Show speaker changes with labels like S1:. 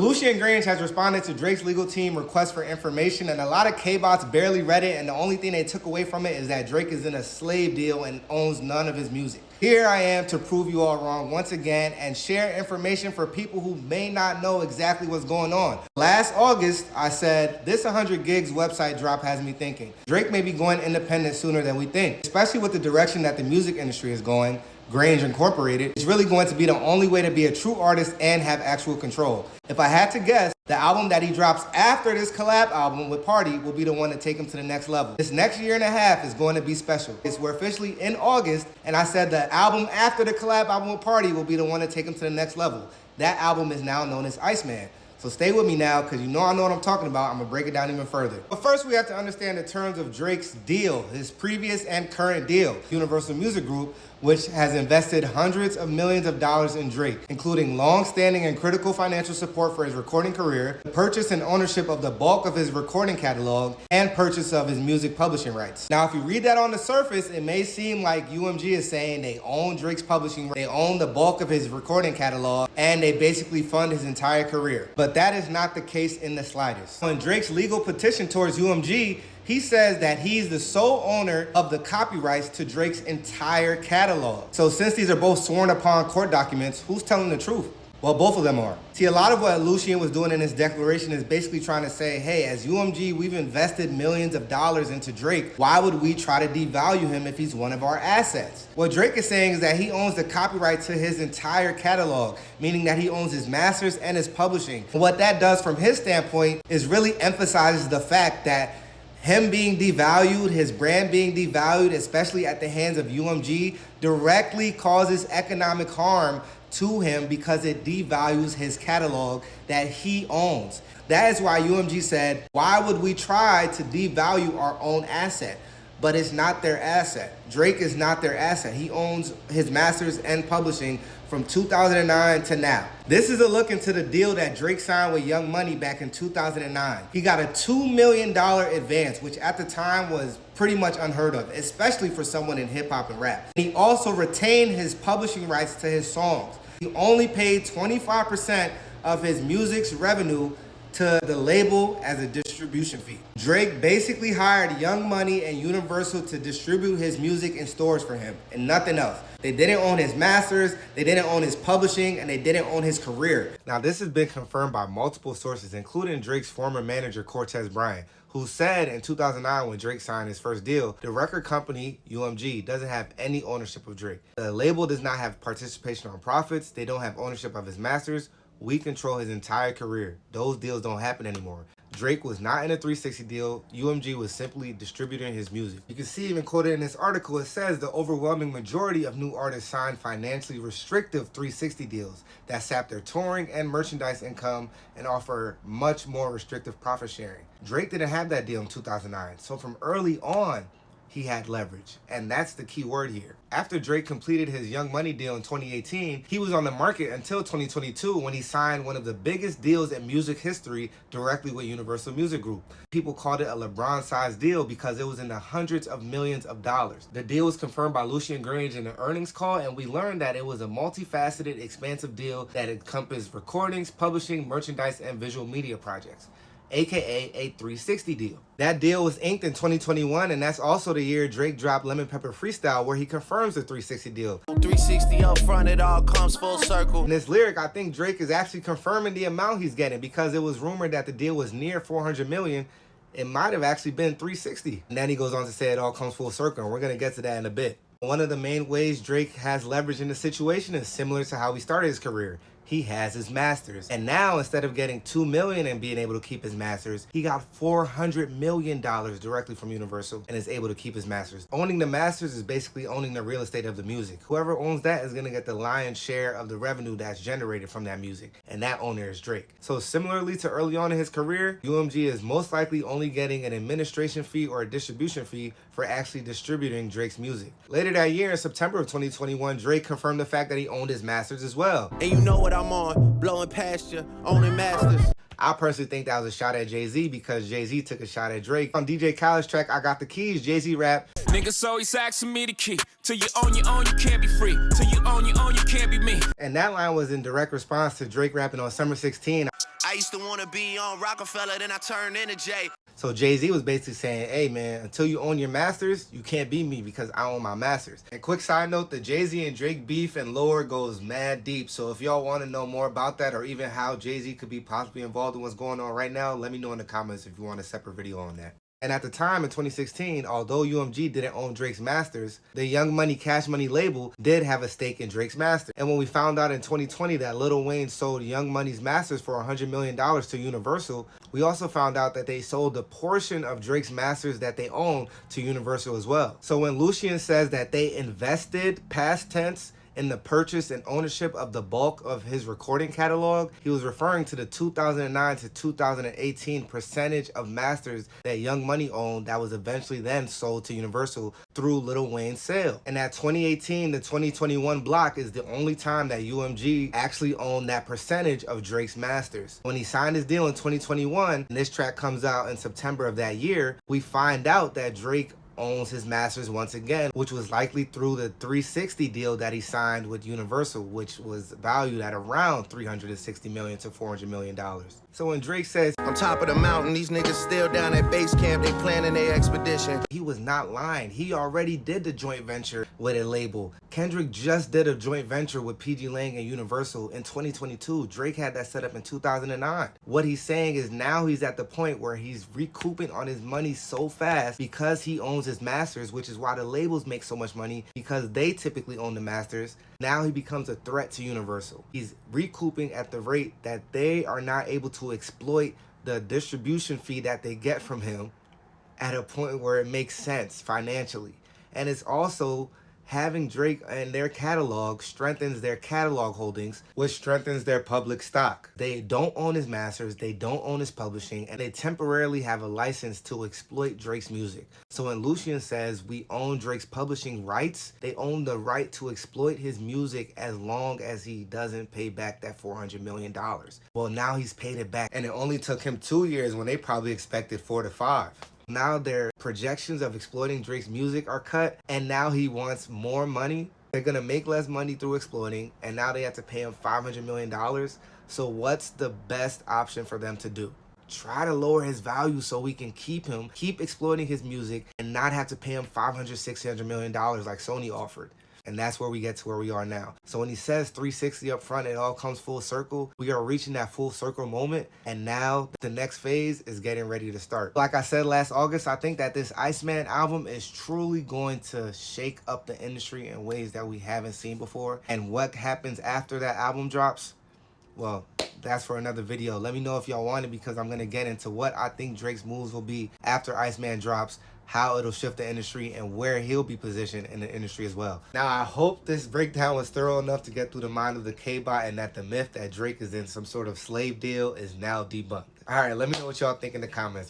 S1: Lucian Grange has responded to Drake's legal team request for information, and a lot of K-bots barely read it, and the only thing they took away from it is that Drake is in a slave deal and owns none of his music. Here I am to prove you all wrong once again and share information for people who may not know exactly what's going on. Last August, I said, this 100 gigs website drop has me thinking Drake may be going independent sooner than we think, especially with the direction that the music industry is going. Grange Incorporated is really going to be the only way to be a true artist and have actual control. If I had to guess, the album that he drops after this collab album with Party will be the one to take him to the next level. This next year and a half is going to be special. We're officially in August, and I said the album after the collab album with Party will be the one to take him to the next level. That album is now known as Iceman. So stay with me now, because you know I know what I'm talking about. I'm going to break it down even further. But first, we have to understand the terms of Drake's deal, his previous and current deal. Universal Music Group, which has invested hundreds of millions of dollars in Drake, including long-standing and critical financial support for his recording career, the purchase and ownership of the bulk of his recording catalog, and purchase of his music publishing rights. Now, if you read that on the surface, it may seem like UMG is saying they own Drake's publishing, they own the bulk of his recording catalog, and they basically fund his entire career. But that is not the case in the slightest. In Drake's legal petition towards UMG, he says that he's the sole owner of the copyrights to Drake's entire catalog. So since these are both sworn upon court documents, who's telling the truth? Well, both of them are. See, a lot of what Lucian was doing in his declaration is basically trying to say, hey, as UMG, we've invested millions of dollars into Drake. Why would we try to devalue him if he's one of our assets? What Drake is saying is that he owns the copyright to his entire catalog, meaning that he owns his masters and his publishing. And what that does from his standpoint is really emphasizes the fact that him being devalued, his brand being devalued, especially at the hands of UMG, directly causes economic harm to him because it devalues his catalog that he owns. That is why UMG said, why would we try to devalue our own asset? But it's not their asset. Drake is not their asset. He owns his masters and publishing from 2009 to now. This is a look into the deal that Drake signed with Young Money back in 2009. He got a $2 million advance, which at the time was pretty much unheard of, especially for someone in hip hop and rap. He also retained his publishing rights to his songs. He only paid 25% of his music's revenue to the label as a distribution fee. Drake basically hired Young Money and Universal to distribute his music in stores for him and nothing else. They didn't own his masters, they didn't own his publishing, and they didn't own his career. Now, this has been confirmed by multiple sources, including Drake's former manager, Cortez Bryant, who said in 2009 when Drake signed his first deal, the record company, UMG, doesn't have any ownership of Drake. The label does not have participation on profits, they don't have ownership of his masters. We control his entire career. Those deals don't happen anymore. Drake was not in a 360 deal. UMG was simply distributing his music. You can see even quoted in this article, it says the overwhelming majority of new artists signed financially restrictive 360 deals that sap their touring and merchandise income and offer much more restrictive profit sharing. Drake didn't have that deal in 2009. So from early on, he had leverage, and that's the key word here. After Drake completed his Young Money deal in 2018, he was on the market until 2022 when he signed one of the biggest deals in music history directly with Universal Music Group. People called it a LeBron-sized deal because it was in the hundreds of millions of dollars. The deal was confirmed by Lucian Grange in an earnings call, and we learned that it was a multifaceted, expansive deal that encompassed recordings, publishing, merchandise, and visual media projects, aka a 360 deal. That deal was inked in 2021, and that's also the year Drake dropped Lemon Pepper Freestyle, where he confirms the 360 deal.
S2: 360 up front, it all comes full circle.
S1: In this lyric, I think Drake is actually confirming the amount he's getting because it was rumored that the deal was near 400 million. It might have actually been 360. And then he goes on to say it all comes full circle, and we're going to get to that in a bit. One of the main ways Drake has leverage in the situation is similar to how he started his career. He has his masters. And now, instead of getting $2 million and being able to keep his masters, he got $400 million directly from Universal and is able to keep his masters. Owning the masters is basically owning the real estate of the music. Whoever owns that is gonna get the lion's share of the revenue that's generated from that music. And that owner is Drake. So similarly to early on in his career, UMG is most likely only getting an administration fee or a distribution fee for actually distributing Drake's music. Later that year, in September of 2021, Drake confirmed the fact that he owned his masters as well.
S2: And you know what I'm on, blowing past you, owning masters.
S1: I personally think that was a shot at Jay-Z because Jay-Z took a shot at Drake. On DJ Khaled's track, I Got the Keys, Jay-Z rap.
S3: Nigga, so he's asking me the key. Till you own your own, you can't be free. Till you own your own, you can't be me.
S1: And that line was in direct response to Drake rapping on Summer 16.
S2: I used to wanna be on Rockefeller, then I turned into Jay.
S1: So Jay-Z was basically saying, hey man, until you own your masters, you can't be me because I own my masters. And quick side note, the Jay-Z and Drake beef and lore goes mad deep. So if y'all want to know more about that or even how Jay-Z could be possibly involved in what's going on right now, let me know in the comments if you want a separate video on that. And at the time in 2016, although UMG didn't own Drake's masters, the Young Money Cash Money label did have a stake in Drake's masters. And when we found out in 2020 that Lil Wayne sold Young Money's masters for $100 million to Universal, we also found out that they sold a portion of Drake's masters that they own to Universal as well. So when Lucian says that they invested, past tense, in the purchase and ownership of the bulk of his recording catalog, he was referring to the 2009 to 2018 percentage of masters that Young Money owned that was eventually then sold to Universal through Lil Wayne's sale. And that 2018 to 2021 block is the only time that UMG actually owned that percentage of Drake's masters. When he signed his deal in 2021, and this track comes out in September of that year, we find out that Drake owns his masters once again, which was likely through the 360 deal that he signed with Universal, which was valued at around $360 million to $400 million. So when Drake says,
S2: On top of the mountain, these niggas still down at base camp, they planning their expedition.
S1: he was not lying. He already did the joint venture with a label. Kendrick just did a joint venture with PG Lang and Universal in 2022. Drake had that set up in 2009. What he's saying is now he's at the point where he's recouping on his money so fast because he owns his masters, which is why the labels make so much money because they typically own the masters. Now he becomes a threat to Universal. He's recouping at the rate that they are not able to exploit the distribution fee that they get from him at a point where it makes sense financially. And it's also having Drake and their catalog strengthens their catalog holdings, which strengthens their public stock. They don't own his masters, they don't own his publishing, and they temporarily have a license to exploit Drake's music. So when Lucian says we own Drake's publishing rights, they own the right to exploit his music as long as he doesn't pay back that $400 million. Well, now he's paid it back, and it only took him 2 years when they probably expected 4 to 5. Now their projections of exploiting Drake's music are cut, and now he wants more money. They're gonna make less money through exploiting, and now they have to pay him $500 million. So what's the best option for them to do? Try to lower his value so we can keep him, keep exploiting his music, and not have to pay him $500-600 million like Sony offered. And that's where we get to where we are now. So when he says 360 up front, it all comes full circle. We are reaching that full circle moment. And now the next phase is getting ready to start. Like I said last August, I think that this Iceman album is truly going to shake up the industry in ways that we haven't seen before. And what happens after that album drops? Well, that's for another video. Let me know if y'all want it because I'm going to get into what I think Drake's moves will be after Iceman drops, how it'll shift the industry, and where he'll be positioned in the industry as well. Now, I hope this breakdown was thorough enough to get through the mind of the K-Bot and that the myth that Drake is in some sort of slave deal is now debunked. All right, let me know what y'all think in the comments.